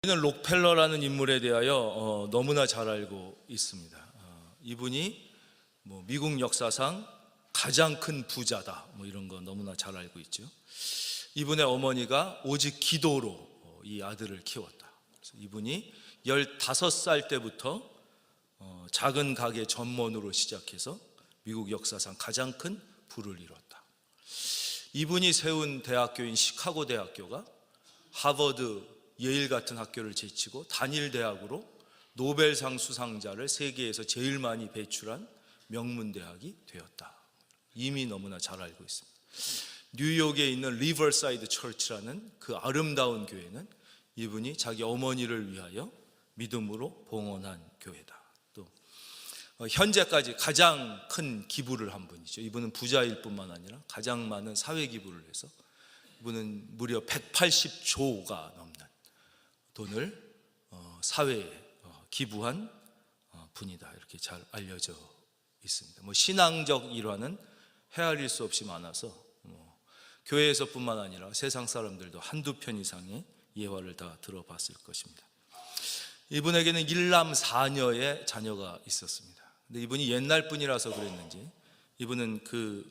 우리는 록펠러라는 인물에 대하여 너무나 잘 알고 있습니다. 이분이 미국 역사상 가장 큰 부자다, 이런 거 너무나 잘 알고 있죠. 이분의 어머니가 오직 기도로 이 아들을 키웠다. 그래서 이분이 15살 때부터 작은 가게 전문으로 시작해서 미국 역사상 가장 큰 부를 이뤘다. 이분이 세운 대학교인 시카고 대학교가 하버드, 예일 같은 학교를 제치고 단일 대학으로 노벨상 수상자를 세계에서 제일 많이 배출한 명문 대학이 되었다. 이미 너무나 잘 알고 있습니다. 뉴욕에 있는 리버사이드 처치라는 그 아름다운 교회는 이분이 자기 어머니를 위하여 믿음으로 봉헌한 교회다. 또 현재까지 가장 큰 기부를 한 분이죠. 이분은 부자일 뿐만 아니라 가장 많은 사회 기부를 해서 이분은 무려 180조가 넘는 돈을 사회에 기부한 분이다, 이렇게 잘 알려져 있습니다. 신앙적 일화는 헤아릴 수 없이 많아서 교회에서뿐만 아니라 세상 사람들도 한두 편 이상의 예화를 다 들어봤을 것입니다. 이분에게는 일남 사녀의 자녀가 있었습니다. 근데 이분이 옛날 분이라서 그랬는지 이분은 그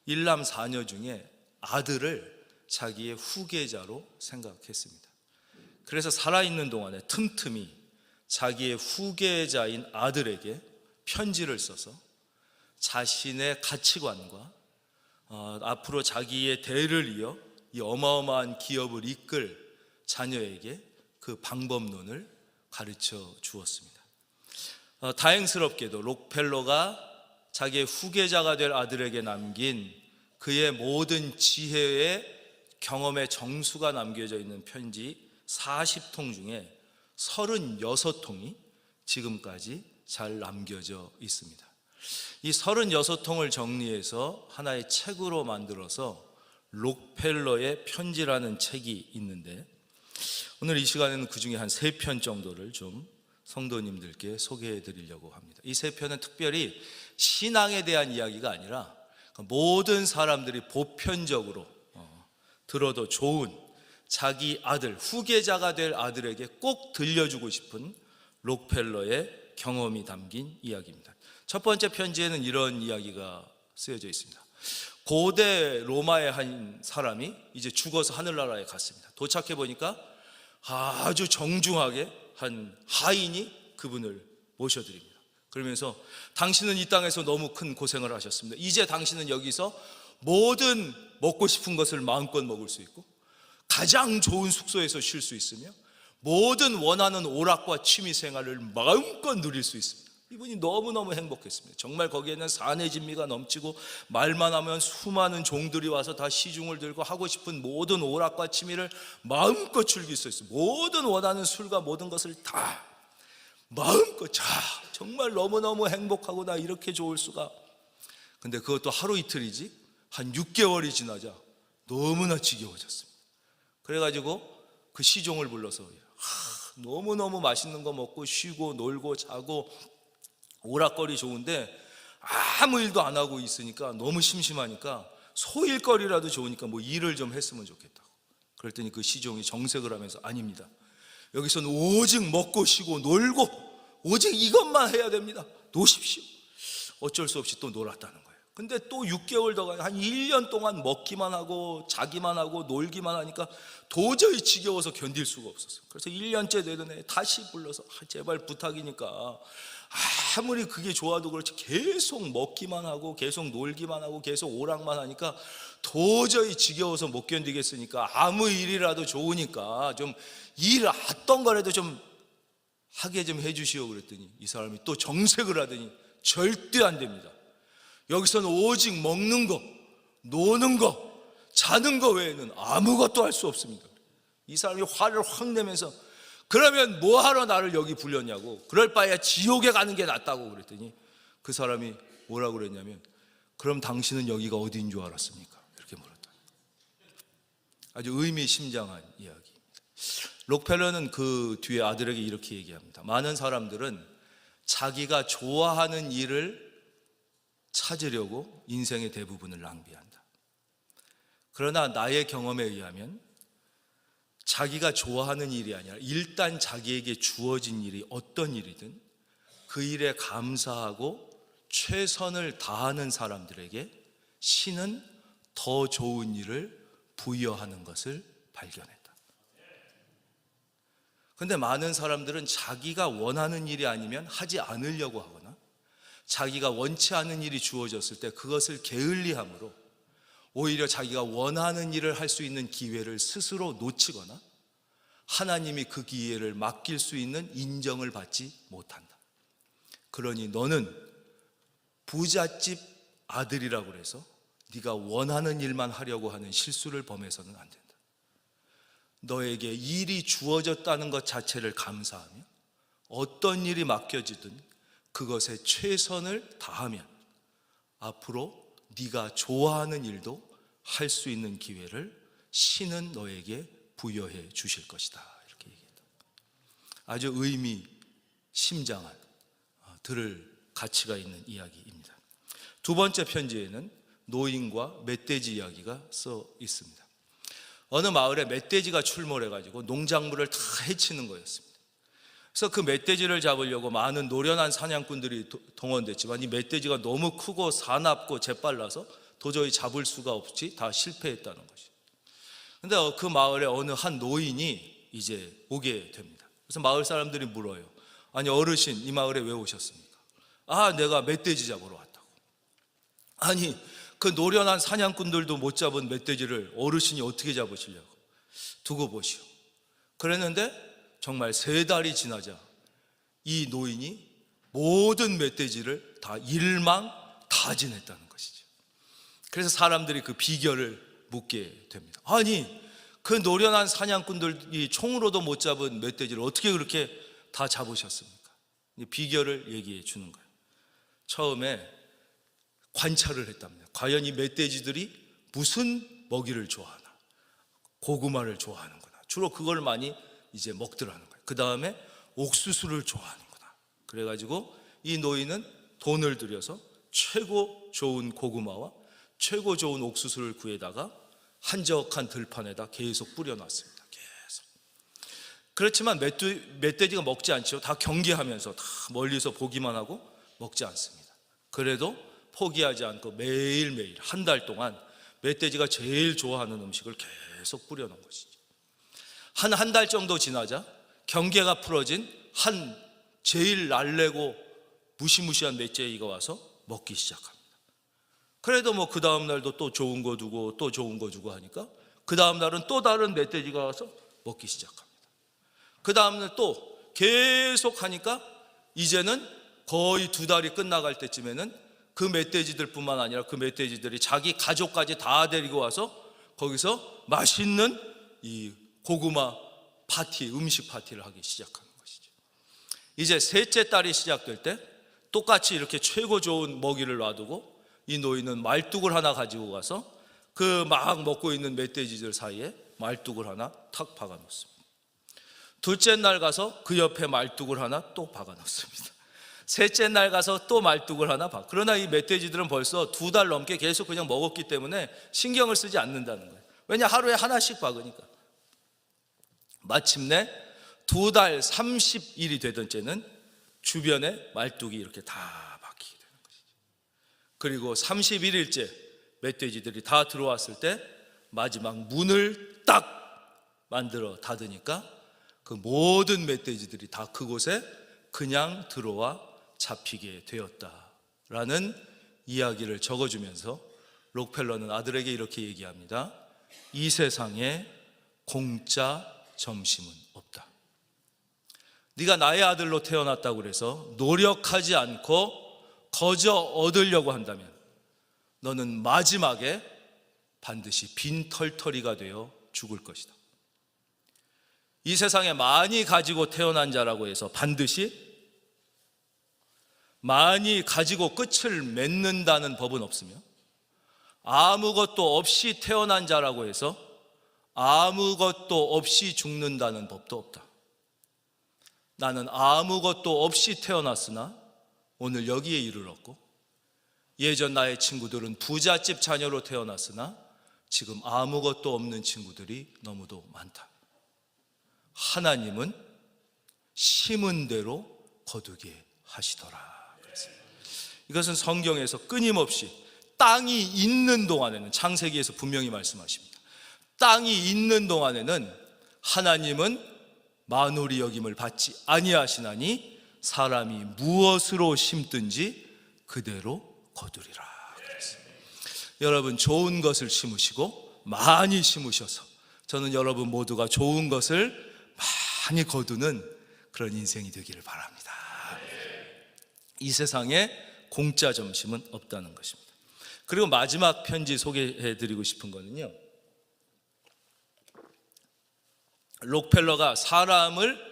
일남 사녀 중에 아들을 자기의 후계자로 생각했습니다. 그래서 살아있는 동안에 틈틈이 자기의 후계자인 아들에게 편지를 써서 자신의 가치관과 앞으로 자기의 대를 이어 이 어마어마한 기업을 이끌 자녀에게 그 방법론을 가르쳐 주었습니다. 다행스럽게도 록펠러가 자기의 후계자가 될 아들에게 남긴 그의 모든 지혜의 경험의 정수가 남겨져 있는 편지 40통 중에 36통이 지금까지 잘 남겨져 있습니다. 이 36통을 정리해서 하나의 책으로 만들어서 록펠러의 편지라는 책이 있는데, 오늘 이 시간에는 그 중에 한 3편 정도를 좀 성도님들께 소개해 드리려고 합니다. 이 3편은 특별히 신앙에 대한 이야기가 아니라 모든 사람들이 보편적으로 들어도 좋은 자기 아들, 후계자가 될 아들에게 꼭 들려주고 싶은 록펠러의 경험이 담긴 이야기입니다. 첫 번째 편지에는 이런 이야기가 쓰여져 있습니다. 고대 로마의 한 사람이 이제 죽어서 하늘나라에 갔습니다. 도착해 보니까 아주 정중하게 한 하인이 그분을 모셔드립니다. 그러면서 당신은 이 땅에서 너무 큰 고생을 하셨습니다. 이제 당신은 여기서 모든 먹고 싶은 것을 마음껏 먹을 수 있고 가장 좋은 숙소에서 쉴 수 있으며 모든 원하는 오락과 취미 생활을 마음껏 누릴 수 있습니다. 이분이 너무너무 행복했습니다. 정말 거기에는 사내 진미가 넘치고 말만 하면 수많은 종들이 와서 다 시중을 들고 하고 싶은 모든 오락과 취미를 마음껏 즐길 수 있어요. 모든 원하는 술과 모든 것을 다 마음껏, 정말 너무너무 행복하고 나 이렇게 좋을 수가. 근데 그것도 하루 이틀이지 한 6개월이 지나자 너무나 지겨워졌습니다. 그래가지고 그 시종을 불러서 너무너무 맛있는 거 먹고 쉬고 놀고 자고 오락거리 좋은데 아무 일도 안 하고 있으니까 너무 심심하니까 소일거리라도 좋으니까 일을 좀 했으면 좋겠다고. 그랬더니 그 시종이 정색을 하면서 아닙니다. 여기서는 오직 먹고 쉬고 놀고 오직 이것만 해야 됩니다. 노십시오. 어쩔 수 없이 또 놀았다는 거예요. 근데 또 6개월 더 가요. 한 1년 동안 먹기만 하고 자기만 하고 놀기만 하니까 도저히 지겨워서 견딜 수가 없었어요. 그래서 1년째 되던 애 다시 불러서 제발 부탁이니까 아무리 그게 좋아도 그렇지 계속 먹기만 하고 계속 놀기만 하고 계속 오락만 하니까 도저히 지겨워서 못 견디겠으니까 아무 일이라도 좋으니까 좀 일 어떤 거라도 좀 하게 좀 해주시오. 그랬더니 이 사람이 또 정색을 하더니 절대 안 됩니다. 여기서는 오직 먹는 거, 노는 거, 자는 거 외에는 아무것도 할 수 없습니다. 이 사람이 화를 확 내면서 그러면 뭐하러 나를 여기 불렀냐고, 그럴 바에야 지옥에 가는 게 낫다고 그랬더니 그 사람이 뭐라고 그랬냐면 그럼 당신은 여기가 어디인 줄 알았습니까? 이렇게 물었다. 아주 의미심장한 이야기입니다. 록펠러는 그 뒤에 아들에게 이렇게 얘기합니다. 많은 사람들은 자기가 좋아하는 일을 찾으려고 인생의 대부분을 낭비한다. 그러나 나의 경험에 의하면 자기가 좋아하는 일이 아니라 일단 자기에게 주어진 일이 어떤 일이든 그 일에 감사하고 최선을 다하는 사람들에게 신은 더 좋은 일을 부여하는 것을 발견했다. 그런데 많은 사람들은 자기가 원하는 일이 아니면 하지 않으려고 하거나 자기가 원치 않은 일이 주어졌을 때 그것을 게을리함으로 오히려 자기가 원하는 일을 할 수 있는 기회를 스스로 놓치거나 하나님이 그 기회를 맡길 수 있는 인정을 받지 못한다. 그러니 너는 부잣집 아들이라고 해서 네가 원하는 일만 하려고 하는 실수를 범해서는 안 된다. 너에게 일이 주어졌다는 것 자체를 감사하며 어떤 일이 맡겨지든 그것에 최선을 다하면 앞으로 네가 좋아하는 일도 할 수 있는 기회를 신은 너에게 부여해 주실 것이다. 이렇게 얘기했다. 아주 의미심장한 들을 가치가 있는 이야기입니다. 두 번째 편지에는 노인과 멧돼지 이야기가 써 있습니다. 어느 마을에 멧돼지가 출몰해가지고 농작물을 다 해치는 거였습니다. 그래서 그 멧돼지를 잡으려고 많은 노련한 사냥꾼들이 동원됐지만 이 멧돼지가 너무 크고 사납고 재빨라서 도저히 잡을 수가 없이 다 실패했다는 것이죠. 그런데 그 마을에 어느 한 노인이 이제 오게 됩니다. 그래서 마을 사람들이 물어요. 아니 어르신, 이 마을에 왜 오셨습니까? 아, 내가 멧돼지 잡으러 왔다고. 아니 그 노련한 사냥꾼들도 못 잡은 멧돼지를 어르신이 어떻게 잡으시려고? 두고 보시오. 그랬는데 정말 3달이 지나자 이 노인이 모든 멧돼지를 다 일망타진했다는 것이죠. 그래서 사람들이 그 비결을 묻게 됩니다. 아니 그 노련한 사냥꾼들이 총으로도 못 잡은 멧돼지를 어떻게 그렇게 다 잡으셨습니까? 비결을 얘기해 주는 거예요. 처음에 관찰을 했답니다. 과연 이 멧돼지들이 무슨 먹이를 좋아하나? 고구마를 좋아하는구나. 주로 그걸 많이 이제 먹더라는 거예요. 그 다음에 옥수수를 좋아하는구나. 그래가지고 이 노인은 돈을 들여서 최고 좋은 고구마와 최고 좋은 옥수수를 구해다가 한적한 들판에다 계속 뿌려놨습니다. 계속. 그렇지만 멧돼지가 먹지 않죠. 다 경계하면서 다 멀리서 보기만 하고 먹지 않습니다. 그래도 포기하지 않고 매일매일 한 달 동안 멧돼지가 제일 좋아하는 음식을 계속 뿌려놓은 것이죠. 한 달 정도 지나자 경계가 풀어진 한 제일 날래고 무시무시한 멧돼지가 와서 먹기 시작합니다. 그래도 뭐 그 다음 날도 또 좋은 거 두고 또 좋은 거 주고 하니까 그 다음 날은 또 다른 멧돼지가 와서 먹기 시작합니다. 그 다음 날 또 계속 하니까 이제는 거의 2달이 끝나갈 때쯤에는 그 멧돼지들뿐만 아니라 그 멧돼지들이 자기 가족까지 다 데리고 와서 거기서 맛있는 이 고구마 파티, 음식 파티를 하기 시작하는 것이죠. 이제 셋째 달이 시작될 때 똑같이 이렇게 최고 좋은 먹이를 놔두고 이 노인은 말뚝을 하나 가지고 가서 그 막 먹고 있는 멧돼지들 사이에 말뚝을 하나 탁 박아 놓습니다. 둘째 날 가서 그 옆에 말뚝을 하나 또 박아 놓습니다. 셋째 날 가서 또 말뚝을 하나 박아. 그러나 이 멧돼지들은 벌써 2달 넘게 계속 그냥 먹었기 때문에 신경을 쓰지 않는다는 거예요. 왜냐, 하루에 하나씩 박으니까. 마침내 2달 30일이 되던 때는 주변에 말뚝이 이렇게 다 박히게 되는 것이죠. 그리고 31일째 멧돼지들이 다 들어왔을 때 마지막 문을 딱 만들어 닫으니까 그 모든 멧돼지들이 다 그곳에 그냥 들어와 잡히게 되었다라는 이야기를 적어주면서 록펠러는 아들에게 이렇게 얘기합니다. 이 세상에 공짜 점심은 없다. 네가 나의 아들로 태어났다고 해서 노력하지 않고 거저 얻으려고 한다면 너는 마지막에 반드시 빈털터리가 되어 죽을 것이다. 이 세상에 많이 가지고 태어난 자라고 해서 반드시 많이 가지고 끝을 맺는다는 법은 없으며 아무것도 없이 태어난 자라고 해서 아무것도 없이 죽는다는 법도 없다. 나는 아무것도 없이 태어났으나 오늘 여기에 이르렀고 예전 나의 친구들은 부잣집 자녀로 태어났으나 지금 아무것도 없는 친구들이 너무도 많다. 하나님은 심은 대로 거두게 하시더라. 그랬습니다. 이것은 성경에서 끊임없이 땅이 있는 동안에는, 창세기에서 분명히 말씀하십니다. 땅이 있는 동안에는 하나님은 만홀이 여김을 받지 아니하시나니 사람이 무엇으로 심든지 그대로 거두리라. 그랬습니다. 여러분, 좋은 것을 심으시고 많이 심으셔서 저는 여러분 모두가 좋은 것을 많이 거두는 그런 인생이 되기를 바랍니다. 이 세상에 공짜 점심은 없다는 것입니다. 그리고 마지막 편지 소개해드리고 싶은 거는요, 록펠러가 사람을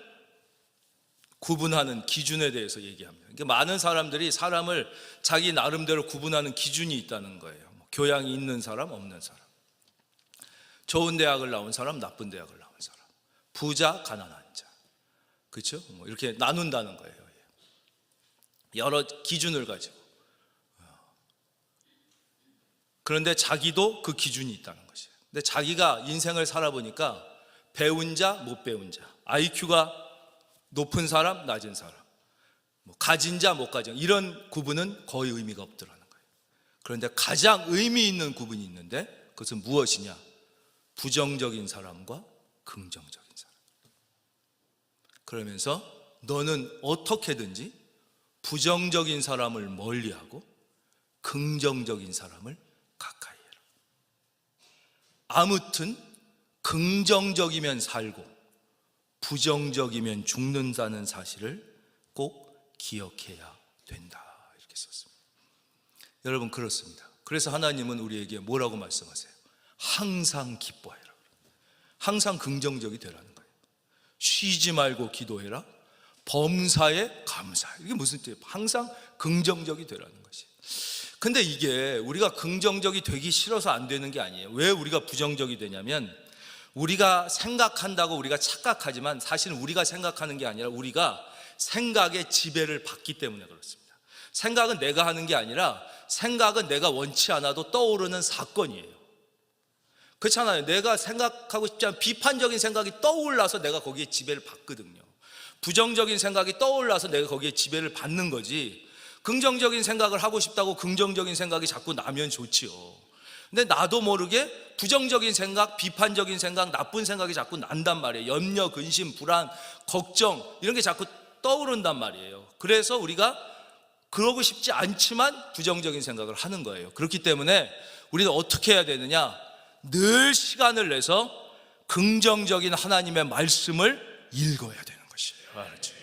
구분하는 기준에 대해서 얘기합니다. 그러니까 많은 사람들이 사람을 자기 나름대로 구분하는 기준이 있다는 거예요. 교양이 있는 사람, 없는 사람, 좋은 대학을 나온 사람, 나쁜 대학을 나온 사람, 부자, 가난한 자, 그렇죠? 이렇게 나눈다는 거예요. 여러 기준을 가지고. 그런데 자기도 그 기준이 있다는 것이에요. 근데 자기가 인생을 살아보니까 배운 자, 못 배운 자, IQ가 높은 사람, 낮은 사람, 가진 자, 못 가진 자, 이런 구분은 거의 의미가 없더라는 거예요. 그런데 가장 의미 있는 구분이 있는데 그것은 무엇이냐? 부정적인 사람과 긍정적인 사람. 그러면서 너는 어떻게든지 부정적인 사람을 멀리하고 긍정적인 사람을 가까이 해라. 아무튼 긍정적이면 살고 부정적이면 죽는다는 사실을 꼭 기억해야 된다. 이렇게 썼습니다. 여러분, 그렇습니다. 그래서 하나님은 우리에게 뭐라고 말씀하세요? 항상 기뻐해라. 항상 긍정적이 되라는 거예요. 쉬지 말고 기도해라. 범사에 감사해. 이게 무슨 뜻이에요? 항상 긍정적이 되라는 것이. 근데 이게 우리가 긍정적이 되기 싫어서 안 되는 게 아니에요. 왜 우리가 부정적이 되냐면, 우리가 생각한다고 우리가 착각하지만 사실은 우리가 생각하는 게 아니라 우리가 생각의 지배를 받기 때문에 그렇습니다. 생각은 내가 하는 게 아니라 생각은 내가 원치 않아도 떠오르는 사건이에요. 그렇잖아요. 내가 생각하고 싶지 않은 비판적인 생각이 떠올라서 내가 거기에 지배를 받거든요. 부정적인 생각이 떠올라서 내가 거기에 지배를 받는 거지, 긍정적인 생각을 하고 싶다고 긍정적인 생각이 자꾸 나면 좋지요. 근데 나도 모르게 부정적인 생각, 비판적인 생각, 나쁜 생각이 자꾸 난단 말이에요. 염려, 근심, 불안, 걱정, 이런 게 자꾸 떠오른단 말이에요. 그래서 우리가 그러고 싶지 않지만 부정적인 생각을 하는 거예요. 그렇기 때문에 우리는 어떻게 해야 되느냐? 늘 시간을 내서 긍정적인 하나님의 말씀을 읽어야 되는 것이에요. 알았죠?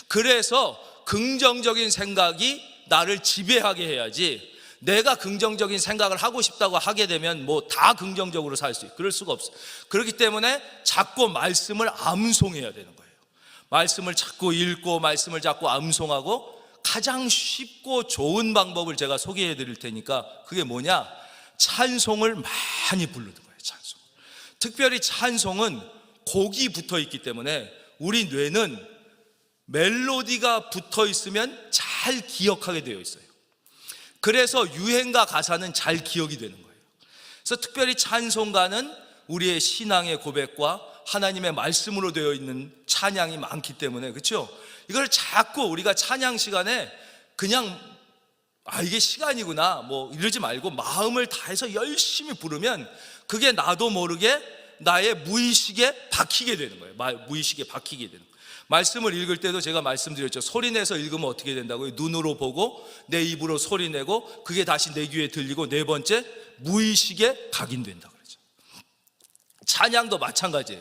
그래서 긍정적인 생각이 나를 지배하게 해야지, 내가 긍정적인 생각을 하고 싶다고 하게 되면 뭐 다 긍정적으로 살 수 있고 그럴 수가 없어요. 그렇기 때문에 자꾸 말씀을 암송해야 되는 거예요. 말씀을 자꾸 읽고 말씀을 자꾸 암송하고, 가장 쉽고 좋은 방법을 제가 소개해 드릴 테니까 그게 뭐냐? 찬송을 많이 부르는 거예요. 찬송. 특별히 찬송은 곡이 붙어 있기 때문에 우리 뇌는 멜로디가 붙어 있으면 잘 기억하게 되어 있어요. 그래서 유행가 가사는 잘 기억이 되는 거예요. 그래서 특별히 찬송가는 우리의 신앙의 고백과 하나님의 말씀으로 되어 있는 찬양이 많기 때문에, 그렇죠? 이걸 자꾸 우리가 찬양 시간에 그냥 이게 시간이구나 뭐 이러지 말고 마음을 다해서 열심히 부르면 그게 나도 모르게 나의 무의식에 박히게 되는 거예요. 무의식에 박히게 되는 거예요. 말씀을 읽을 때도 제가 말씀드렸죠. 소리내서 읽으면 어떻게 된다고요? 눈으로 보고 내 입으로 소리내고 그게 다시 내 귀에 들리고, 네 번째 무의식에 각인된다고 그러죠. 찬양도 마찬가지예요.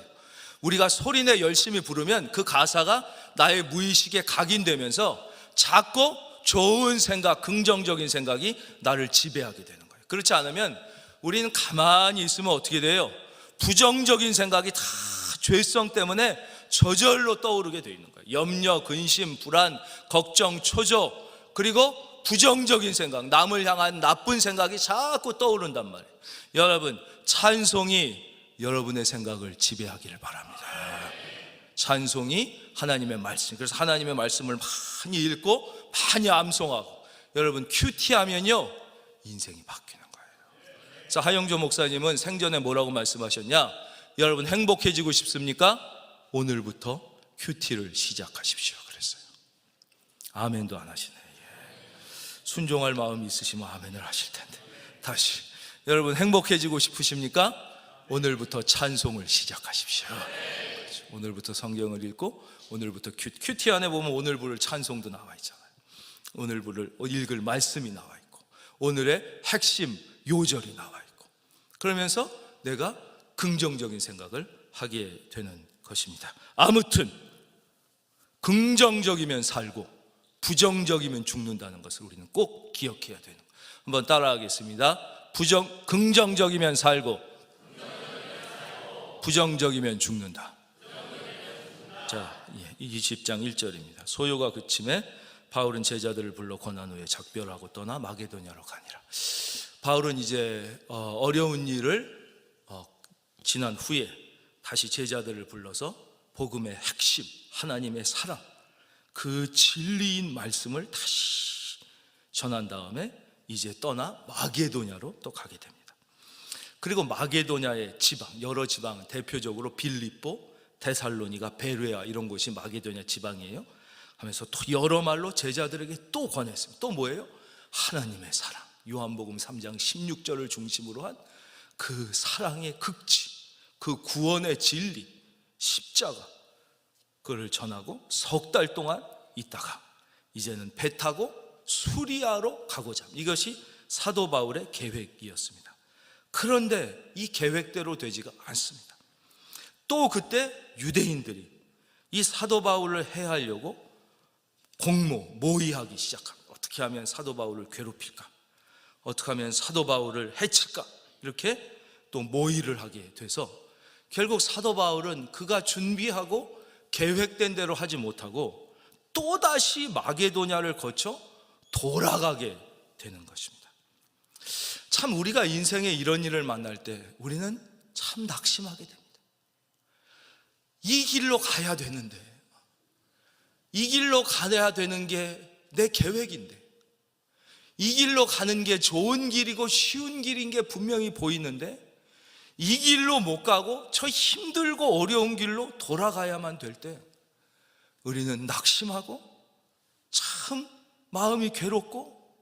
우리가 소리내 열심히 부르면 그 가사가 나의 무의식에 각인되면서 자꾸 좋은 생각, 긍정적인 생각이 나를 지배하게 되는 거예요. 그렇지 않으면 우리는 가만히 있으면 어떻게 돼요? 부정적인 생각이 다 죄성 때문에 저절로 떠오르게 되어 있는 거예요. 염려, 근심, 불안, 걱정, 초조, 그리고 부정적인 생각, 남을 향한 나쁜 생각이 자꾸 떠오른단 말이에요. 여러분, 찬송이 여러분의 생각을 지배하기를 바랍니다. 찬송이 하나님의 말씀. 그래서 하나님의 말씀을 많이 읽고 많이 암송하고, 여러분 큐티하면요 인생이 바뀌는 거예요. 그래서 하영조 목사님은 생전에 뭐라고 말씀하셨냐? 여러분 행복해지고 싶습니까? 오늘부터 큐티를 시작하십시오 그랬어요. 아멘도 안 하시네. 순종할 마음이 있으시면 아멘을 하실 텐데. 다시, 여러분 행복해지고 싶으십니까? 오늘부터 찬송을 시작하십시오. 오늘부터 성경을 읽고 오늘부터 큐티 안에 보면 오늘 부를 찬송도 나와 있잖아요. 오늘 부를 읽을 말씀이 나와 있고 오늘의 핵심 요절이 나와 있고, 그러면서 내가 긍정적인 생각을 하게 되는 것입니다. 아무튼 긍정적이면 살고 부정적이면 죽는다는 것을 우리는 꼭 기억해야 되는 거예요. 한번 따라하겠습니다. 긍정적이면 살고 부정적이면 죽는다. 자, 20장 1절입니다. 소요가 그침에 바울은 제자들을 불러 권한 후에 작별하고 떠나 마게도냐로 가니라. 바울은 이제 어려운 일을 지난 후에 다시 제자들을 불러서 복음의 핵심, 하나님의 사랑, 그 진리인 말씀을 다시 전한 다음에 이제 떠나 마게도냐로 또 가게 됩니다. 그리고 마게도냐의 지방, 여러 지방, 대표적으로 빌립보, 데살로니가, 베레아 이런 곳이 마게도냐 지방이에요. 하면서 또 여러 말로 제자들에게 또 권했습니다. 또 뭐예요? 하나님의 사랑, 요한복음 3장 16절을 중심으로 한 그 사랑의 극치, 그 구원의 진리, 십자가, 그걸 전하고 석 달 동안 있다가 이제는 배 타고 수리아로 가고자 합니다. 이것이 사도 바울의 계획이었습니다. 그런데 이 계획대로 되지가 않습니다. 또 그때 유대인들이 이 사도 바울을 해하려고 모의하기 시작합니다. 어떻게 하면 사도 바울을 괴롭힐까? 어떻게 하면 사도 바울을 해칠까? 이렇게 또 모의를 하게 돼서 결국 사도 바울은 그가 준비하고 계획된 대로 하지 못하고 또다시 마게도냐를 거쳐 돌아가게 되는 것입니다. 참 우리가 인생에 이런 일을 만날 때 우리는 참 낙심하게 됩니다. 이 길로 가야 되는데, 이 길로 가야 되는 게 내 계획인데, 이 길로 가는 게 좋은 길이고 쉬운 길인 게 분명히 보이는데 이 길로 못 가고 저 힘들고 어려운 길로 돌아가야만 될 때 우리는 낙심하고 참 마음이 괴롭고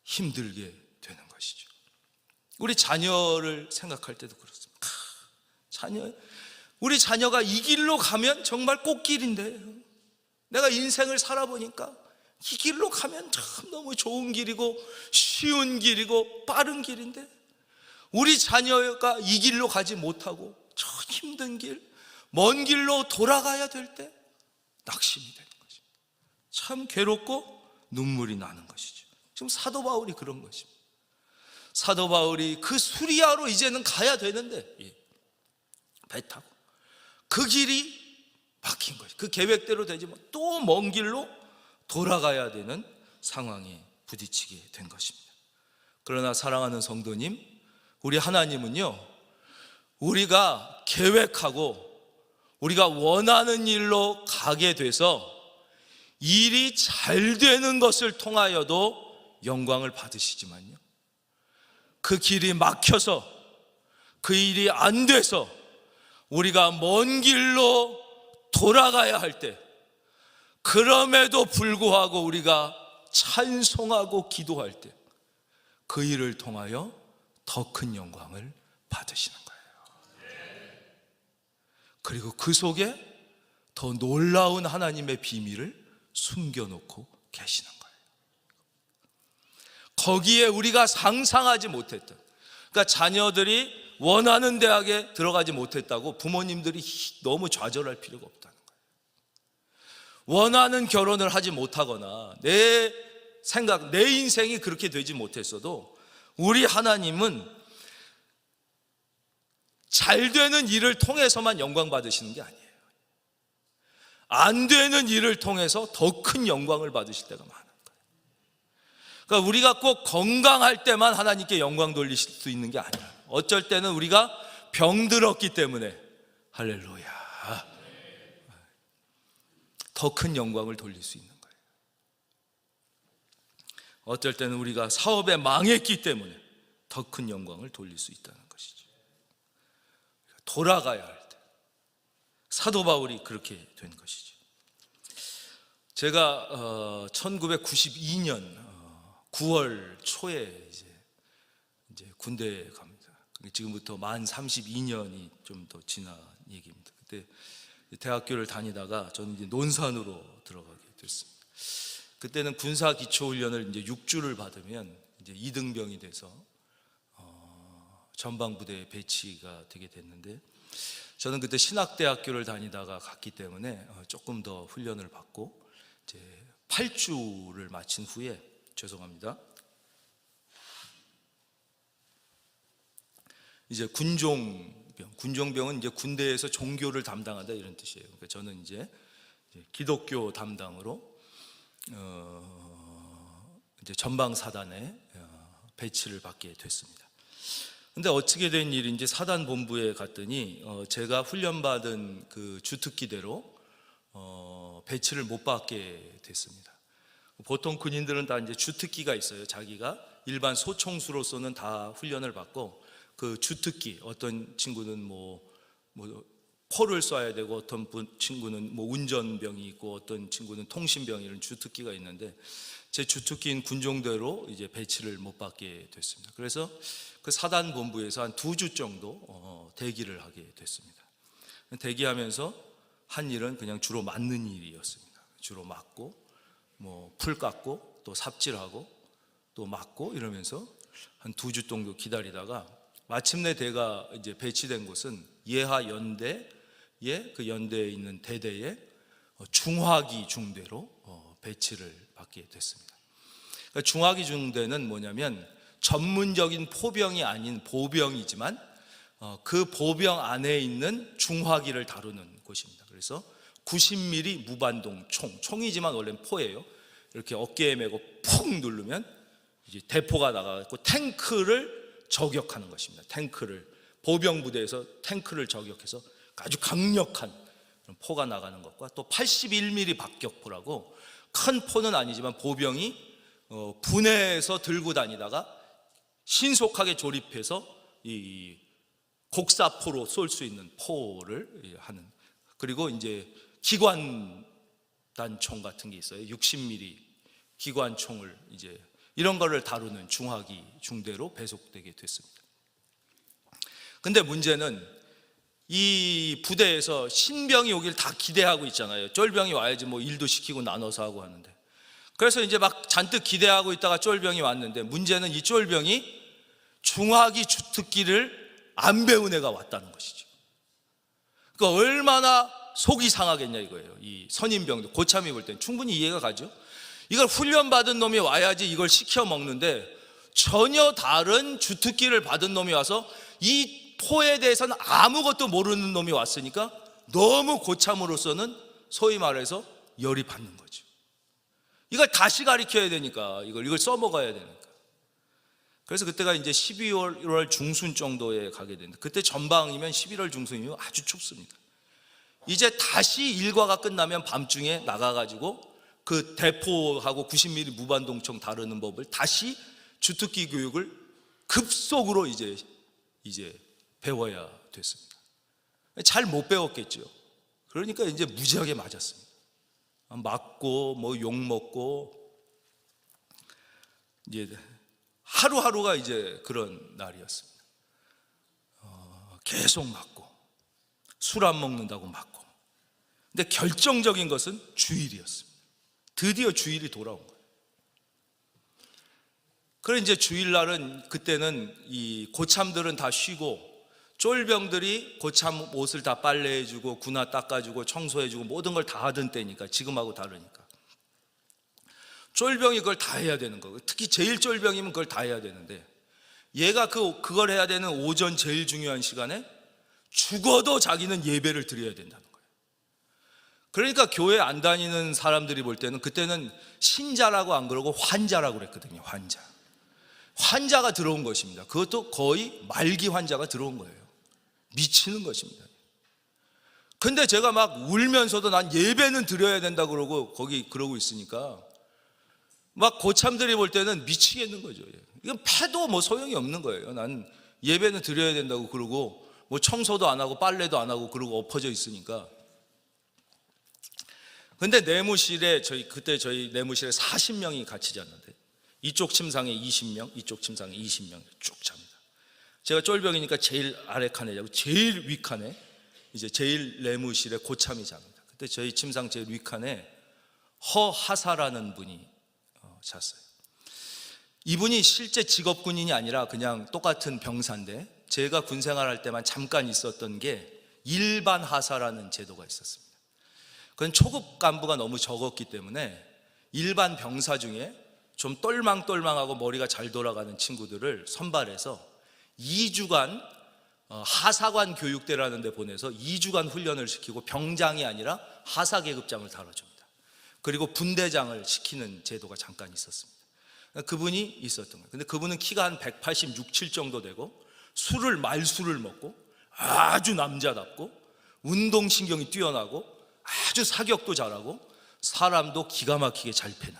힘들게 되는 것이죠. 우리 자녀를 생각할 때도 그렇습니다. 우리 자녀가 이 길로 가면 정말 꽃길인데, 내가 인생을 살아보니까 이 길로 가면 참 너무 좋은 길이고 쉬운 길이고 빠른 길인데 우리 자녀가 이 길로 가지 못하고 저 힘든 길, 먼 길로 돌아가야 될 때 낙심이 되는 것입니다. 참 괴롭고 눈물이 나는 것이죠. 지금 사도 바울이 그런 것입니다. 사도 바울이 그 수리아로 이제는 가야 되는데 배 타고 그 길이 막힌 것이, 그 계획대로 되지 못, 또 먼 길로 돌아가야 되는 상황에 부딪히게 된 것입니다. 그러나 사랑하는 성도님, 우리 하나님은요, 우리가 계획하고 우리가 원하는 일로 가게 돼서 일이 잘 되는 것을 통하여도 영광을 받으시지만요, 그 길이 막혀서 그 일이 안 돼서 우리가 먼 길로 돌아가야 할 때, 그럼에도 불구하고 우리가 찬송하고 기도할 때 그 일을 통하여 더 큰 영광을 받으시는 거예요. 그리고 그 속에 더 놀라운 하나님의 비밀을 숨겨놓고 계시는 거예요. 거기에 우리가 상상하지 못했던, 그러니까 자녀들이 원하는 대학에 들어가지 못했다고 부모님들이 너무 좌절할 필요가 없다는 거예요. 원하는 결혼을 하지 못하거나 내 생각, 내 인생이 그렇게 되지 못했어도 우리 하나님은 잘 되는 일을 통해서만 영광 받으시는 게 아니에요. 안 되는 일을 통해서 더 큰 영광을 받으실 때가 많은 거예요. 그러니까 우리가 꼭 건강할 때만 하나님께 영광 돌리실 수 있는 게 아니에요. 어쩔 때는 우리가 병들었기 때문에 할렐루야, 더 큰 영광을 돌릴 수 있는 거예요. 어쩔 때는 우리가 사업에 망했기 때문에 더 큰 영광을 돌릴 수 있다는 것이죠. 돌아가야 할 때, 사도 바울이 그렇게 된 것이죠. 제가 1992년 9월 초에 이제 군대에 갑니다. 지금부터 만 32년이 좀 더 지난 얘기입니다. 그때 대학교를 다니다가 저는 이제 논산으로 들어가게 됐습니다. 그때는 군사 기초 훈련을 이제 6주를 받으면 이제 2등병이 돼서 전방 부대에 배치가 되게 됐는데, 저는 그때 신학대학교를 다니다가 갔기 때문에 조금 더 훈련을 받고 이제 8주를 마친 후에, 죄송합니다, 이제 군종병은 이제 군대에서 종교를 담당한다 이런 뜻이에요. 그러니까 저는 이제 기독교 담당으로 이제 전방 사단에 배치를 받게 됐습니다. 근데 어떻게 된 일인지 사단 본부에 갔더니 제가 훈련받은 그 주특기대로 배치를 못 받게 됐습니다. 보통 군인들은 다 이제 주특기가 있어요. 자기가 일반 소총수로서는 다 훈련을 받고, 그 주특기, 어떤 친구는 뭐 포를 쏴야 되고, 어떤 친구는 뭐 운전병이 있고, 어떤 친구는 통신병, 이런 주특기가 있는데 제 주특기인 군종대로 이제 배치를 못 받게 됐습니다. 그래서 그 사단 본부에서 한 2주 정도 대기를 하게 됐습니다. 대기하면서 한 일은 그냥 주로 맞는 일이었습니다. 주로 맞고, 뭐 풀 깎고, 또 삽질하고, 또 맞고, 이러면서 한 2주 정도 기다리다가 마침내 제가 이제 배치된 곳은 예하 연대의 그 연대에 있는 대대의 중화기 중대로 배치를 받게 됐습니다. 그러니까 중화기 중대는 뭐냐면 전문적인 포병이 아닌 보병이지만 그 보병 안에 있는 중화기를 다루는 곳입니다. 그래서 90mm 무반동 총이지만 원래는 포예요. 이렇게 어깨에 메고 푹 누르면 이제 대포가 나가고 탱크를 저격하는 것입니다. 탱크를, 보병 부대에서 탱크를 저격해서 아주 강력한 포가 나가는 것과, 또 81mm 박격포라고 큰 포는 아니지만 보병이 분해해서 들고 다니다가 신속하게 조립해서 이 곡사포로 쏠 수 있는 포를 하는, 그리고 이제 기관단총 같은 게 있어요. 60mm 기관총을 이제 이런 거를 다루는 중화기 중대로 배속되게 됐습니다. 근데 문제는 이 부대에서 신병이 오길 다 기대하고 있잖아요. 쫄병이 와야지 뭐 일도 시키고 나눠서 하고 하는데, 그래서 이제 막 잔뜩 기대하고 있다가 쫄병이 왔는데, 문제는 이 쫄병이 중화기 주특기를 안 배운 애가 왔다는 것이죠. 그러니까 얼마나 속이 상하겠냐 이거예요. 이 선임병도, 고참이 볼 땐 충분히 이해가 가죠. 이걸 훈련받은 놈이 와야지 이걸 시켜 먹는데, 전혀 다른 주특기를 받은 놈이 와서 이 포에 대해서는 아무것도 모르는 놈이 왔으니까 너무 고참으로서는 소위 말해서 열이 받는 거죠. 이걸 다시 가르쳐야 되니까, 이걸 써먹어야 되니까. 그래서 그때가 이제 12월 중순 정도에 가게 되는데, 그때 전방이면 11월 중순이면 아주 춥습니다. 이제 다시 일과가 끝나면 밤중에 나가가지고 그 대포하고 90mm 무반동총 다루는 법을 다시 주특기 교육을 급속으로 이제 배워야 됐습니다. 잘 못 배웠겠죠. 그러니까 이제 무지하게 맞았습니다. 맞고 뭐 욕 먹고, 이제 하루하루가 이제 그런 날이었습니다. 계속 맞고, 술 안 먹는다고 맞고. 근데 결정적인 것은 주일이었습니다. 드디어 주일이 돌아온 거예요. 그래 이제 주일날은, 그때는 이 고참들은 다 쉬고 쫄병들이 고참 옷을 다 빨래해주고 군화 닦아주고 청소해주고 모든 걸 다 하던 때니까, 지금하고 다르니까 쫄병이 그걸 다 해야 되는 거고, 특히 제일 쫄병이면 그걸 다 해야 되는데, 얘가 그걸 해야 되는 오전 제일 중요한 시간에 죽어도 자기는 예배를 드려야 된다는 거예요. 그러니까 교회 안 다니는 사람들이 볼 때는, 그때는 신자라고 안 그러고 환자라고 그랬거든요. 환자가 들어온 것입니다. 그것도 거의 말기 환자가 들어온 거예요. 미치는 것입니다. 근데 제가 막 울면서도 난 예배는 드려야 된다 그러고 거기 그러고 있으니까 막 고참들이 볼 때는 미치겠는 거죠. 이건 패도 뭐 소용이 없는 거예요. 난 예배는 드려야 된다고 그러고 뭐 청소도 안 하고 빨래도 안 하고 그러고 엎어져 있으니까 근데 내무실에 그때 저희 내무실에 40명이 같이 잤는데 이쪽 침상에 20명, 이쪽 침상에 20명 쭉 잡니다. 제가 쫄병이니까 제일 아래 칸에 자고 제일 위 칸에 이제 제일 내무실에 고참이 잡니다. 그때 저희 침상 제일 위 칸에 허하사라는 분이 잤어요. 이분이 실제 직업 군인이 아니라 그냥 똑같은 병사인데 제가 군 생활할 때만 잠깐 있었던 게 일반 하사라는 제도가 있었습니다. 그건 초급 간부가 너무 적었기 때문에 일반 병사 중에 좀 똘망똘망하고 머리가 잘 돌아가는 친구들을 선발해서 2주간 하사관 교육대라는 데 보내서 2주간 훈련을 시키고 병장이 아니라 하사계급장을 달아줍니다. 그리고 분대장을 시키는 제도가 잠깐 있었습니다. 그분이 있었던 거예요. 근데 그분은 키가 한 186, 7 정도 되고 말술을 먹고 아주 남자답고 운동신경이 뛰어나고 아주 사격도 잘하고 사람도 기가 막히게 잘 패는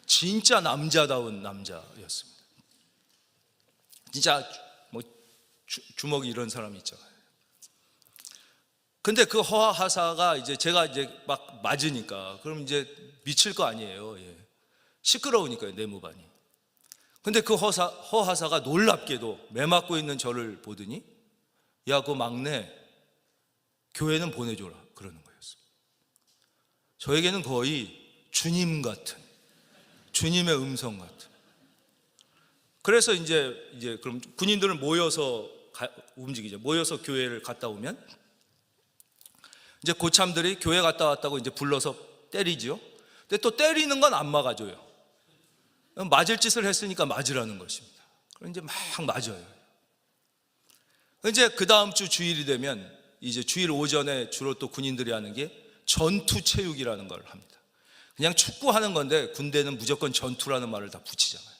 진짜 남자다운 남자였습니다. 진짜 뭐 주먹이 이런 사람이 있잖아요. 근데 그 허하사가 이제 제가 이제 막 맞으니까 그럼 이제 미칠 거 아니에요. 예. 시끄러우니까요, 내무반이. 근데 그 허하사가 놀랍게도 매 맞고 있는 저를 보더니 야, 그 막내 교회는 보내줘라 그러는 거였습니다. 저에게는 거의 주님 같은, 주님의 음성 같은. 그래서 이제 그럼 군인들은 모여서 움직이죠. 모여서 교회를 갔다 오면 이제 고참들이 교회 갔다 왔다고 이제 불러서 때리지요. 근데 또 때리는 건 안 막아줘요. 맞을 짓을 했으니까 맞으라는 것입니다. 그럼 이제 막 맞아요. 이제 그 다음 주 주일이 되면 이제 주일 오전에 주로 또 군인들이 하는 게 전투 체육이라는 걸 합니다. 그냥 축구하는 건데 군대는 무조건 전투라는 말을 다 붙이잖아요.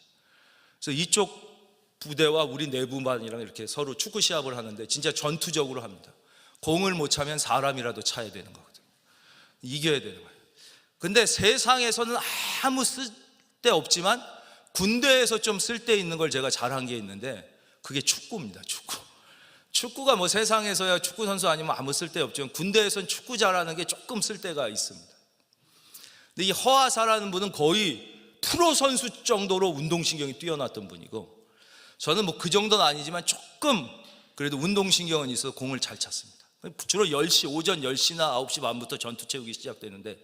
그래서 이쪽 부대와 우리 내부반이랑 이렇게 서로 축구 시합을 하는데 진짜 전투적으로 합니다. 공을 못 차면 사람이라도 차야 되는 거거든요. 이겨야 되는 거예요. 근데 세상에서는 아무 쓸데 없지만 군대에서 좀 쓸데 있는 걸 제가 잘한 게 있는데 그게 축구입니다. 축구가 뭐 세상에서야 축구 선수 아니면 아무 쓸데 없지만 군대에서는 축구 잘하는 게 조금 쓸데가 있습니다. 근데 이 허하사라는 분은 거의 프로 선수 정도로 운동신경이 뛰어났던 분이고 저는 뭐 그 정도는 아니지만 조금 그래도 운동신경은 있어서 공을 잘 찼습니다. 주로 10시, 오전 10시나 9시 반부터 전투체육이 시작되는데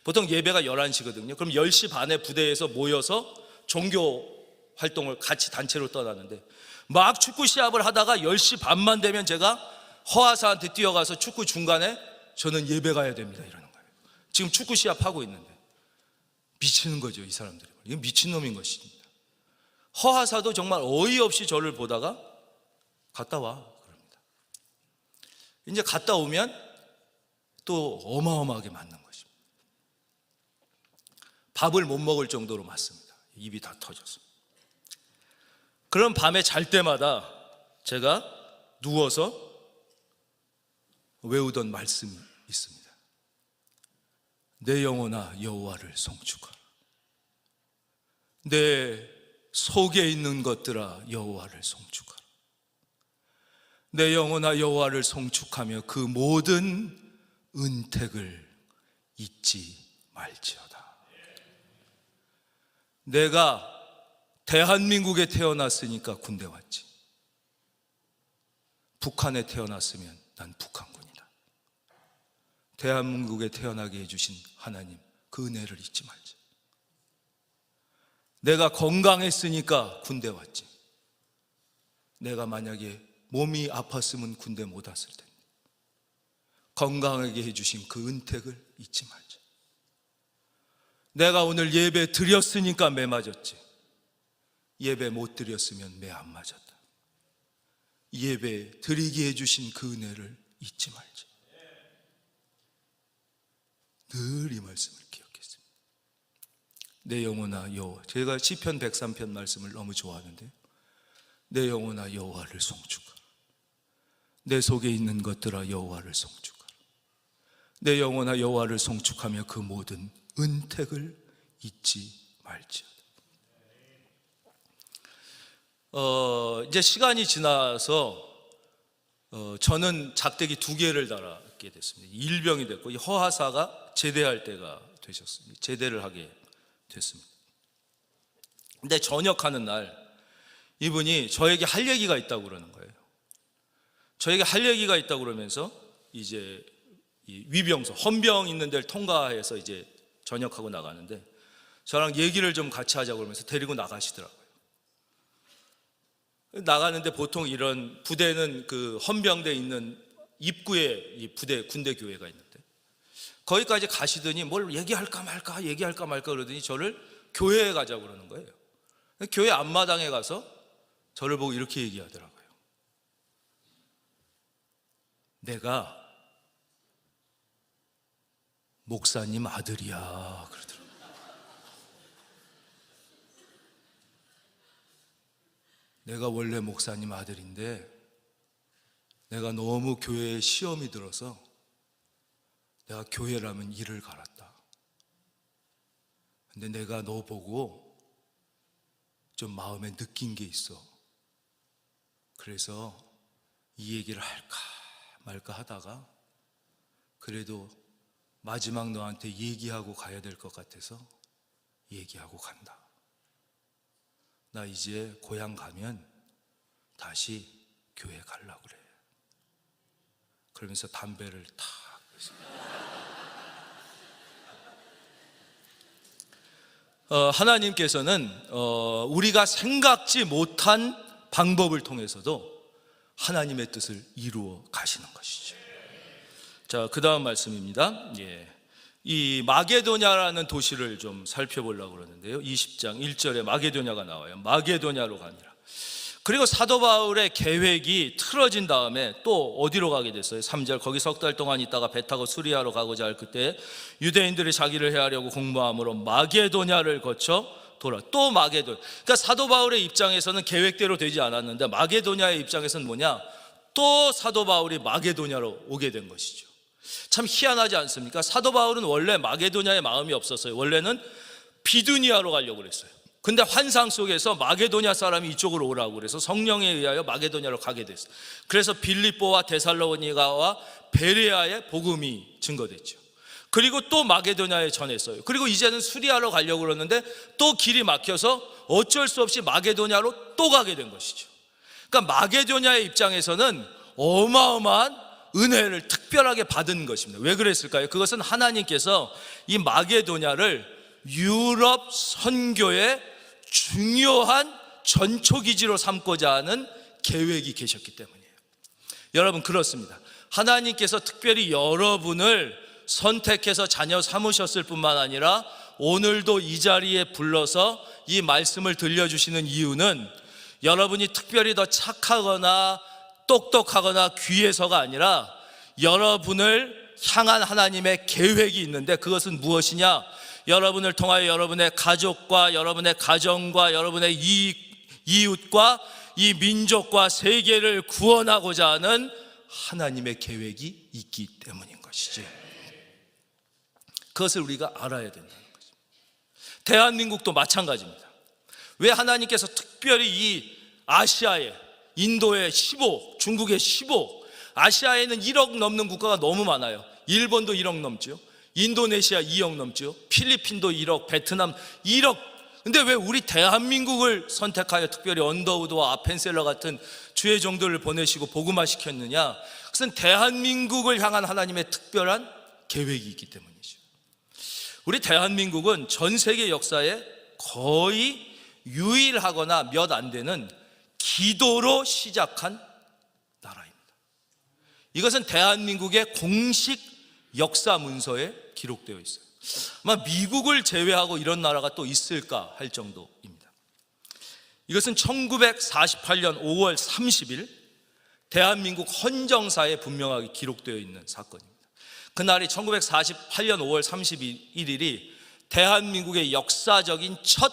보통 예배가 11시거든요. 그럼 10시 반에 부대에서 모여서 종교 활동을 같이 단체로 떠나는데 막 축구 시합을 하다가 10시 반만 되면 제가 허하사한테 뛰어가서 축구 중간에 저는 예배 가야 됩니다 이러는 거예요. 지금 축구 시합하고 있는데 미치는 거죠, 이 사람들이. 이게 미친놈인 것입니다. 허하사도 정말 어이없이 저를 보다가 갔다 와 그럽니다. 이제 갔다 오면 또 어마어마하게 맞는 것입니다. 밥을 못 먹을 정도로 맞습니다. 입이 다 터져서. 그럼 밤에 잘 때마다 제가 누워서 외우던 말씀이 있습니다. 내 영혼아 여호와를 송축하라. 내 속에 있는 것들아 여호와를 송축하라. 내 영혼아 여호와를 송축하며 그 모든 은택을 잊지 말지어다. 내가 대한민국에 태어났으니까 군대 왔지. 북한에 태어났으면 난 북한군이다. 대한민국에 태어나게 해주신 하나님 그 은혜를 잊지 말자. 내가 건강했으니까 군대 왔지. 내가 만약에 몸이 아팠으면 군대 못 왔을 텐데 건강하게 해주신 그 은택을 잊지 말자. 내가 오늘 예배 드렸으니까 매 맞았지. 예배 못 드렸으면 매 안 맞았다. 예배 드리게 해주신 그 은혜를 잊지 말자. 늘 이 말씀을 기억했습니다. 내 영혼아 여호와. 제가 시편 103편 말씀을 너무 좋아하는데 내 영혼아 여호와를 송축하라. 내 속에 있는 것들아 여호와를 송축하라. 내 영혼아 여호와를 송축하며 그 모든 은택을 잊지 말지어다. 이제 시간이 지나서 저는 작대기 2개를 달아 갖게 됐습니다. 일병이 됐고, 이 허하사가 제대할 때가 되셨습니다. 제대를 하게 됐습니다. 근데 전역하는 날 이분이 저에게 할 얘기가 있다고 그러는 거예요. 저에게 할 얘기가 있다고 그러면서 이제 이 위병소, 헌병 있는 데를 통과해서 이제 전역하고 나가는데 저랑 얘기를 좀 같이 하자고 그러면서 데리고 나가시더라고요. 나가는데 보통 이런 부대는 그 헌병대 있는 입구에 이 부대 군대 교회가 있는데 거기까지 가시더니 뭘 얘기할까 말까 그러더니 저를 교회에 가자고 그러는 거예요. 교회 앞마당에 가서 저를 보고 이렇게 얘기하더라고요. 내가 목사님 아들이야 그러더라고요. 내가 원래 목사님 아들인데 내가 너무 교회에 시험이 들어서 내가 교회라면 이를 갈았다. 근데 내가 너 보고 좀 마음에 느낀 게 있어. 그래서 이 얘기를 할까 말까 하다가 그래도 마지막 너한테 얘기하고 가야 될 것 같아서 얘기하고 간다. 나 이제 고향 가면 다시 교회 가려고 그래. 그러면서 담배를 탁 하나님께서는 우리가 생각지 못한 방법을 통해서도 하나님의 뜻을 이루어 가시는 것이죠. 자, 그 다음 말씀입니다. 이 마게도냐라는 도시를 좀 살펴보려고 그러는데요. 20장 1절에 마게도냐가 나와요. 마게도냐로 가니라. 그리고 사도 바울의 계획이 틀어진 다음에 또 어디로 가게 됐어요? 3절, 거기 석 달 동안 있다가 배 타고 수리아로 가고자 할 그때 유대인들이 자기를 해하려고 공모함으로 마게도냐를 거쳐 돌아. 또 마게도냐. 그러니까 사도 바울의 입장에서는 계획대로 되지 않았는데 마게도냐의 입장에서는 뭐냐? 또 사도 바울이 마게도냐로 오게 된 것이죠. 참 희한하지 않습니까? 사도 바울은 원래 마게도냐에 마음이 없었어요. 원래는 비두니아로 가려고 그랬어요. 근데 환상 속에서 마게도냐 사람이 이쪽으로 오라고 그래서 성령에 의하여 마게도냐로 가게 됐어요. 그래서 빌립보와 데살로니가와 베레아의 복음이 증거됐죠. 그리고 또 마게도냐에 전했어요. 그리고 이제는 수리아로 가려고 그러는데 또 길이 막혀서 어쩔 수 없이 마게도냐로 또 가게 된 것이죠. 그러니까 마게도냐의 입장에서는 어마어마한 은혜를 특별하게 받은 것입니다. 왜 그랬을까요? 그것은 하나님께서 이 마게도냐를 유럽 선교의 중요한 전초기지로 삼고자 하는 계획이 계셨기 때문이에요. 여러분, 그렇습니다. 하나님께서 특별히 여러분을 선택해서 자녀 삼으셨을 뿐만 아니라 오늘도 이 자리에 불러서 이 말씀을 들려주시는 이유는 여러분이 특별히 더 착하거나 똑똑하거나 귀해서가 아니라 여러분을 향한 하나님의 계획이 있는데 그것은 무엇이냐? 여러분을 통하여 여러분의 가족과 여러분의 가정과 여러분의 이웃과 이 민족과 세계를 구원하고자 하는 하나님의 계획이 있기 때문인 것이지. 그것을 우리가 알아야 된다는 거죠. 대한민국도 마찬가지입니다. 왜 하나님께서 특별히 이 아시아에, 인도에 15, 중국에 15, 아시아에는 1억 넘는 국가가 너무 많아요. 일본도 1억 넘죠. 인도네시아 2억 넘죠. 필리핀도 1억, 베트남 1억. 근데 왜 우리 대한민국을 선택하여 특별히 언더우드와 아펜셀러 같은 주의 종들을 보내시고 복음화 시켰느냐? 그것은 대한민국을 향한 하나님의 특별한 계획이 있기 때문이죠. 우리 대한민국은 전 세계 역사에 거의 유일하거나 몇 안 되는 기도로 시작한 나라입니다. 이것은 대한민국의 공식 역사 문서에 기록되어 있어요. 아마 미국을 제외하고 이런 나라가 또 있을까 할 정도입니다. 이것은 1948년 5월 30일 대한민국 헌정사에 분명하게 기록되어 있는 사건입니다. 그날이 1948년 5월 31일이 대한민국의 역사적인 첫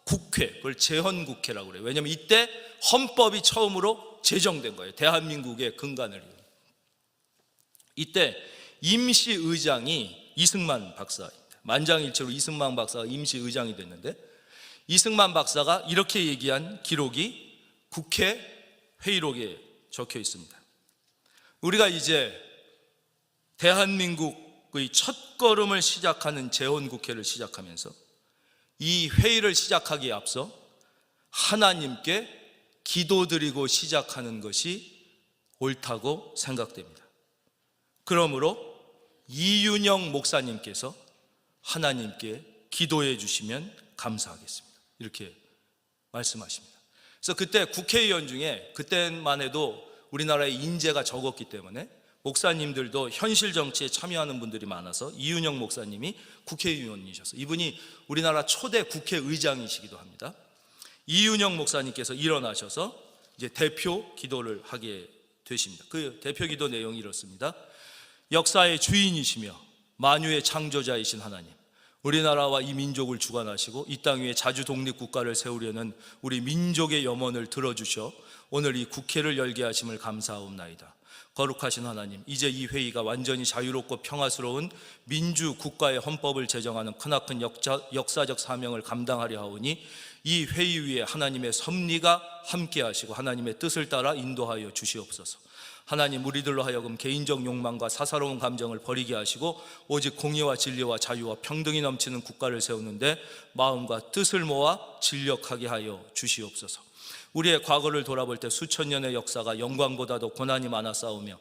국회, 그걸 제헌국회라고 그래요. 왜냐하면 이때 헌법이 처음으로 제정된 거예요. 대한민국의 근간을. 이때 임시의장이 이승만 박사입니다. 만장일치로 이승만 박사가 임시의장이 됐는데 이승만 박사가 이렇게 얘기한 기록이 국회 회의록에 적혀 있습니다. 우리가 이제 대한민국의 첫 걸음을 시작하는 재헌국회를 시작하면서 이 회의를 시작하기에 앞서 하나님께 기도드리고 시작하는 것이 옳다고 생각됩니다. 그러므로 이윤영 목사님께서 하나님께 기도해 주시면 감사하겠습니다. 이렇게 말씀하십니다. 그래서 그때 국회의원 중에 그때만 해도 우리나라의 인재가 적었기 때문에 목사님들도 현실 정치에 참여하는 분들이 많아서 이윤영 목사님이 국회의원이셔서 이분이 우리나라 초대 국회의장이시기도 합니다. 이윤영 목사님께서 일어나셔서 이제 대표 기도를 하게 되십니다. 그 대표 기도 내용이 이렇습니다. 역사의 주인이시며 만유의 창조자이신 하나님, 우리나라와 이 민족을 주관하시고 이 땅 위에 자주 독립국가를 세우려는 우리 민족의 염원을 들어주셔 오늘 이 국회를 열게 하심을 감사하옵나이다. 거룩하신 하나님, 이제 이 회의가 완전히 자유롭고 평화스러운 민주국가의 헌법을 제정하는 크나큰 역사적 사명을 감당하려 하오니 이 회의 위에 하나님의 섭리가 함께 하시고 하나님의 뜻을 따라 인도하여 주시옵소서. 하나님, 우리들로 하여금 개인적 욕망과 사사로운 감정을 버리게 하시고 오직 공의와 진리와 자유와 평등이 넘치는 국가를 세우는데 마음과 뜻을 모아 진력하게 하여 주시옵소서. 우리의 과거를 돌아볼 때 수천 년의 역사가 영광보다도 고난이 많아 싸우며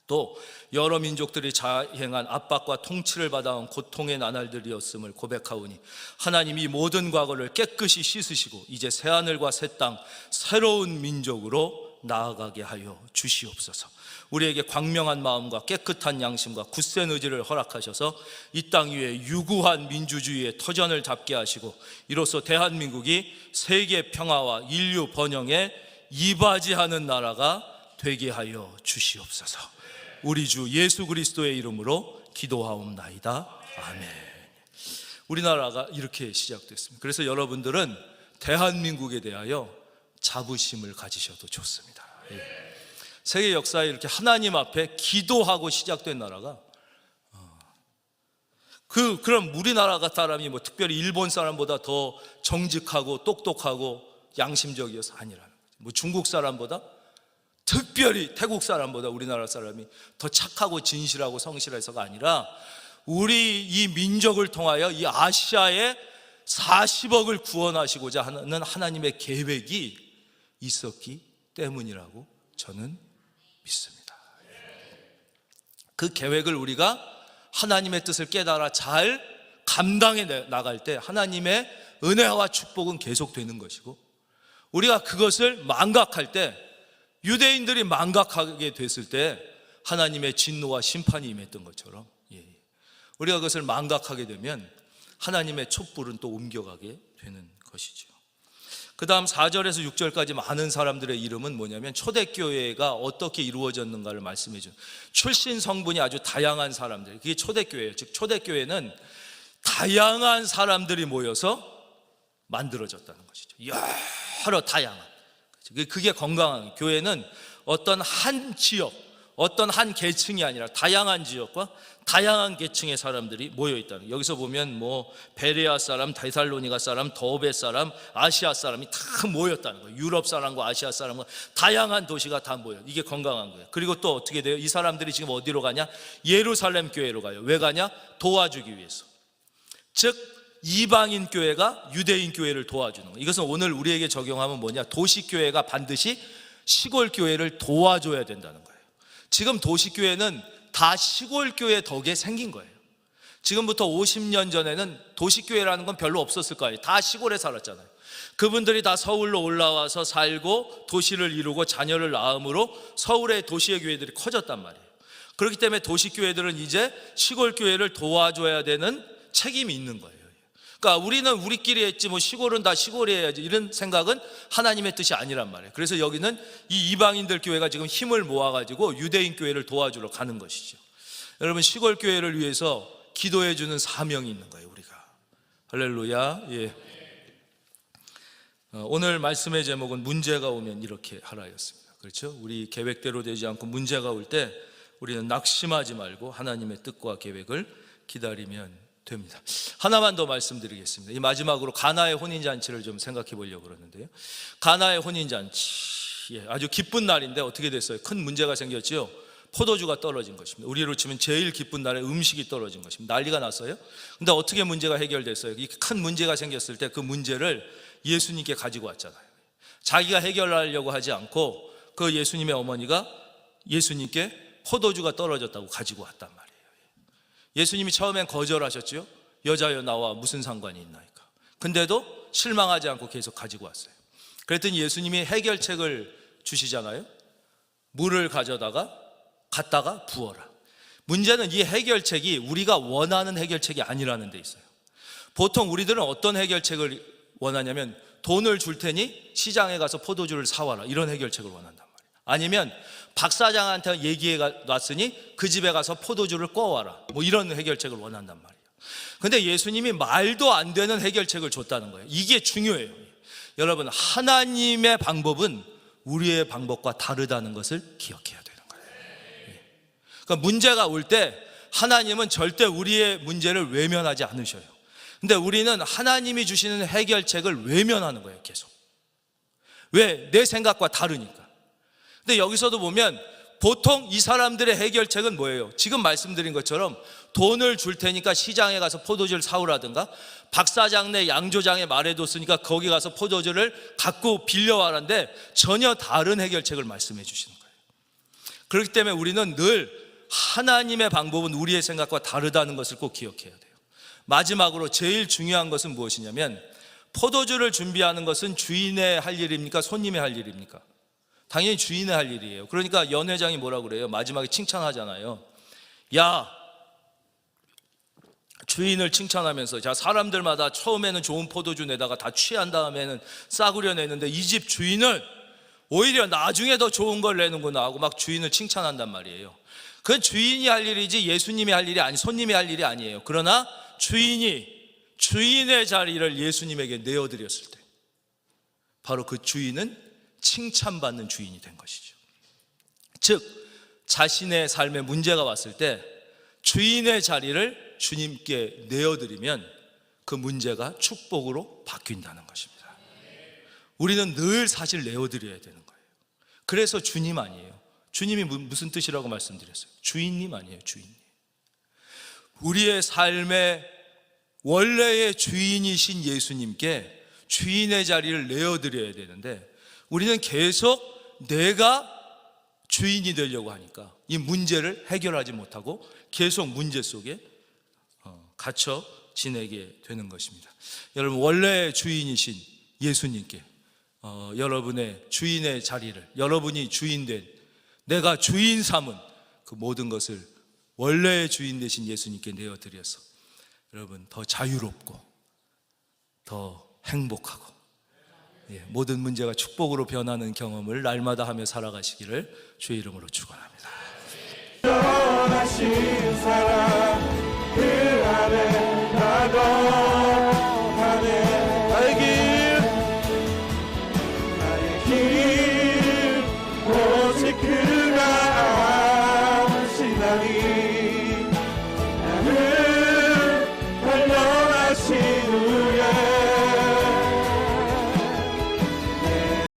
또 여러 민족들이 자행한 압박과 통치를 받아온 고통의 나날들이었음을 고백하오니 하나님, 이 모든 과거를 깨끗이 씻으시고 이제 새하늘과 새 땅 새로운 민족으로 나아가게 하여 주시옵소서. 우리에게 광명한 마음과 깨끗한 양심과 굳센 의지를 허락하셔서 이 땅 위에 유구한 민주주의의 터전을 잡게 하시고 이로써 대한민국이 세계 평화와 인류 번영에 이바지하는 나라가 되게 하여 주시옵소서. 우리 주 예수 그리스도의 이름으로 기도하옵나이다. 아멘. 우리나라가 이렇게 시작됐습니다. 그래서 여러분들은 대한민국에 대하여 자부심을 가지셔도 좋습니다. 세계 역사에 이렇게 하나님 앞에 기도하고 시작된 나라가 그럼 우리나라 같은 사람이 뭐 특별히 일본 사람보다 더 정직하고 똑똑하고 양심적이어서 아니라는 거죠. 뭐 중국 사람보다 특별히 태국 사람보다 우리나라 사람이 더 착하고 진실하고 성실해서가 아니라 우리 이 민족을 통하여 이 아시아의 40억을 구원하시고자 하는 하나님의 계획이 있었기 때문이라고 저는 믿습니다. 그 계획을 우리가 하나님의 뜻을 깨달아 잘 감당해 나갈 때 하나님의 은혜와 축복은 계속되는 것이고, 우리가 그것을 망각할 때, 유대인들이 망각하게 됐을 때 하나님의 진노와 심판이 임했던 것처럼 우리가 그것을 망각하게 되면 하나님의 촛불은 또 옮겨가게 되는 것이죠. 그 다음 4절에서 6절까지 많은 사람들의 이름은 뭐냐면 초대교회가 어떻게 이루어졌는가를 말씀해 준, 출신 성분이 아주 다양한 사람들, 그게 초대교회예요. 즉 초대교회는 다양한 사람들이 모여서 만들어졌다는 것이죠. 여러 다양한, 그게 건강한 교회는 어떤 한 지역, 어떤 한 계층이 아니라 다양한 지역과 다양한 계층의 사람들이 모여 있다는 거예요. 여기서 보면 뭐 베레아 사람, 데살로니가 사람, 더베 사람, 아시아 사람이 다 모였다는 거예요. 유럽 사람과 아시아 사람과 다양한 도시가 다 모여. 이게 건강한 거예요. 그리고 또 어떻게 돼요? 이 사람들이 지금 어디로 가냐? 예루살렘 교회로 가요. 왜 가냐? 도와주기 위해서. 즉 이방인 교회가 유대인 교회를 도와주는 거예요. 이것은 오늘 우리에게 적용하면 뭐냐? 도시교회가 반드시 시골 교회를 도와줘야 된다는 거예요. 지금 도시교회는 다 시골교회 덕에 생긴 거예요. 지금부터 50년 전에는 도시교회라는 건 별로 없었을 거예요. 다 시골에 살았잖아요. 그분들이 다 서울로 올라와서 살고 도시를 이루고 자녀를 낳음으로 서울의 도시의 교회들이 커졌단 말이에요. 그렇기 때문에 도시교회들은 이제 시골교회를 도와줘야 되는 책임이 있는 거예요. 그러니까 우리는 우리끼리 했지 뭐 시골은 다 시골이 해야지, 이런 생각은 하나님의 뜻이 아니란 말이에요. 그래서 여기는 이 이방인들 교회가 지금 힘을 모아가지고 유대인 교회를 도와주러 가는 것이죠. 여러분, 시골 교회를 위해서 기도해 주는 사명이 있는 거예요, 우리가. 할렐루야. 예. 오늘 말씀의 제목은 문제가 오면 이렇게 하라였습니다. 그렇죠? 우리 계획대로 되지 않고 문제가 올 때 우리는 낙심하지 말고 하나님의 뜻과 계획을 기다리면 됩니다. 하나만 더 말씀드리겠습니다. 이 마지막으로 가나의 혼인잔치를 좀 생각해 보려고 그러는데요. 가나의 혼인잔치, 아주 기쁜 날인데 어떻게 됐어요? 큰 문제가 생겼죠. 포도주가 떨어진 것입니다. 우리로 치면 제일 기쁜 날에 음식이 떨어진 것입니다. 난리가 났어요. 근데 어떻게 문제가 해결됐어요? 이 큰 문제가 생겼을 때 그 문제를 예수님께 가지고 왔잖아요. 자기가 해결하려고 하지 않고 그 예수님의 어머니가 예수님께 포도주가 떨어졌다고 가지고 왔단 말이에요. 예수님이 처음엔 거절하셨죠. 여자여 나와 무슨 상관이 있나이까. 근데도 실망하지 않고 계속 가지고 왔어요. 그랬더니 예수님이 해결책을 주시잖아요. 물을 갖다가 부어라. 문제는 이 해결책이 우리가 원하는 해결책이 아니라는 데 있어요. 보통 우리들은 어떤 해결책을 원하냐면 돈을 줄 테니 시장에 가서 포도주를 사와라, 이런 해결책을 원한단 말이에요. 아니면 박 사장한테 얘기해 놨으니 그 집에 가서 포도주를 꿔와라, 뭐 이런 해결책을 원한단 말이에요. 근데 예수님이 말도 안 되는 해결책을 줬다는 거예요. 이게 중요해요. 여러분, 하나님의 방법은 우리의 방법과 다르다는 것을 기억해야 되는 거예요. 그러니까 문제가 올 때 하나님은 절대 우리의 문제를 외면하지 않으셔요. 근데 우리는 하나님이 주시는 해결책을 외면하는 거예요, 계속. 왜? 내 생각과 다르니까. 근데 여기서도 보면 보통 이 사람들의 해결책은 뭐예요? 지금 말씀드린 것처럼 돈을 줄 테니까 시장에 가서 포도주를 사오라든가, 박 사장네 양조장에 말해뒀으니까 거기 가서 포도주를 갖고 빌려와라는데 전혀 다른 해결책을 말씀해 주시는 거예요. 그렇기 때문에 우리는 늘 하나님의 방법은 우리의 생각과 다르다는 것을 꼭 기억해야 돼요. 마지막으로 제일 중요한 것은 무엇이냐면, 포도주를 준비하는 것은 주인의 할 일입니까? 손님의 할 일입니까? 당연히 주인의 할 일이에요. 그러니까 연회장이 뭐라고 그래요? 마지막에 칭찬하잖아요. 야, 주인을 칭찬하면서, 자, 사람들마다 처음에는 좋은 포도주 내다가 다 취한 다음에는 싸구려 내는데 이 집 주인은 오히려 나중에 더 좋은 걸 내는구나 하고 막 주인을 칭찬한단 말이에요. 그건 주인이 할 일이지 예수님이 할 일이 아니, 손님이 할 일이 아니에요. 그러나 주인의 자리를 예수님에게 내어드렸을 때 바로 그 주인은 칭찬받는 주인이 된 것이죠. 즉, 자신의 삶에 문제가 왔을 때 주인의 자리를 주님께 내어드리면 그 문제가 축복으로 바뀐다는 것입니다. 우리는 늘 사실 내어드려야 되는 거예요. 그래서 주님 아니에요. 주님이 무슨 뜻이라고 말씀드렸어요? 주인님 아니에요, 주인님. 우리의 삶의 원래의 주인이신 예수님께 주인의 자리를 내어드려야 되는데, 우리는 계속 내가 주인이 되려고 하니까 이 문제를 해결하지 못하고 계속 문제 속에 갇혀 지내게 되는 것입니다. 여러분, 원래의 주인이신 예수님께 여러분의 주인의 자리를, 여러분이 주인된, 내가 주인 삼은 그 모든 것을 원래의 주인 되신 예수님께 내어드려서 여러분 더 자유롭고 더 행복하고, 모든 문제가 축복으로 변하는 경험을 날마다 하며 살아가시기를 주의 이름으로 축원합니다.